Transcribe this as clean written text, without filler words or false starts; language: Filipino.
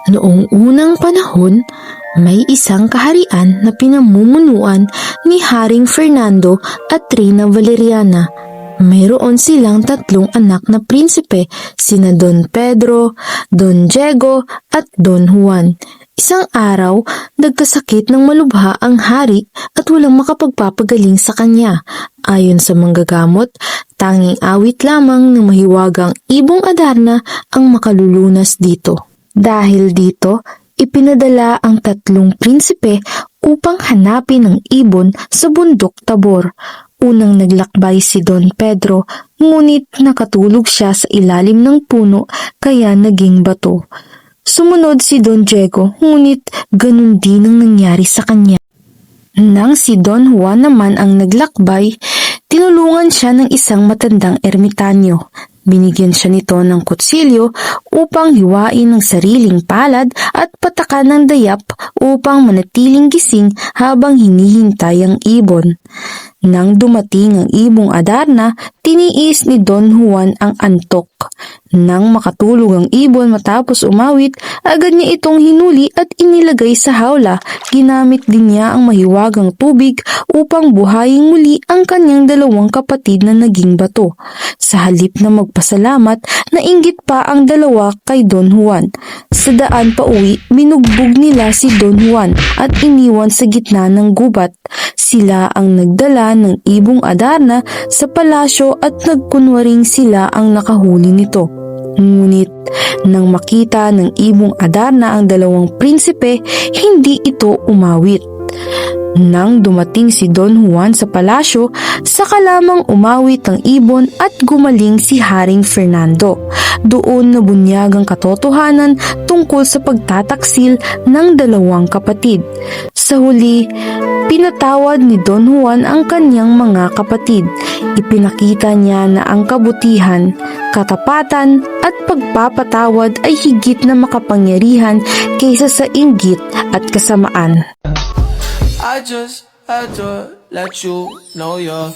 Noong unang panahon, may isang kaharian na pinamumunuan ni Haring Fernando at Reyna Valeriana. Mayroon silang tatlong anak na prinsipe, sina Don Pedro, Don Diego at Don Juan. Isang araw, nagkasakit ng malubha ang hari at walang makapagpapagaling sa kanya. Ayon sa manggagamot, tanging awit lamang ng mahiwagang Ibong Adarna ang makalulunas dito. Dahil dito, ipinadala ang tatlong prinsipe upang hanapin ang ibon sa bundok Tabor. Unang naglakbay si Don Pedro, ngunit nakatulog siya sa ilalim ng puno kaya naging bato. Sumunod si Don Diego, ngunit ganun din ang nangyari sa kanya. Nang si Don Juan naman ang naglakbay, tinulungan siya ng isang matandang ermitanyo. Binigyan siya nito ng kutsilyo upang hiwain ang sariling palad at patakan ng dayap upang manatiling gising habang hinihintay ang ibon. Nang dumating ang Ibong Adarna, tiniis ni Don Juan ang antok. Nang makatulog ang ibon matapos umawit, agad niya itong hinuli at inilagay sa hawla. Ginamit din niya ang mahiwagang tubig upang buhayin muli ang kanyang dalawang kapatid na naging bato. Sa halip na magpasalamat, nainggit pa ang dalawa kay Don Juan. Sa daan pa uwi, binugbog nila si Don Juan at iniwan sa gitna ng gubat. Sila ang nagdala ng Ibong Adarna sa palasyo at nagkunwaring sila ang nakahuli nito. Ngunit nang makita ng Ibong Adarna ang dalawang prinsipe, hindi ito umawit. Nang dumating si Don Juan sa palasyo, saka lamang umawit ang ibon at gumaling si Haring Fernando. Doon nabunyag ang katotohanan tungkol sa pagtataksil ng dalawang kapatid. Sa huli, pinatawad ni Don Juan ang kanyang mga kapatid. Ipinakita niya na ang kabutihan, katapatan at pagpapatawad ay higit na makapangyarihan kaysa sa inggit at kasamaan. I just had to let you know you're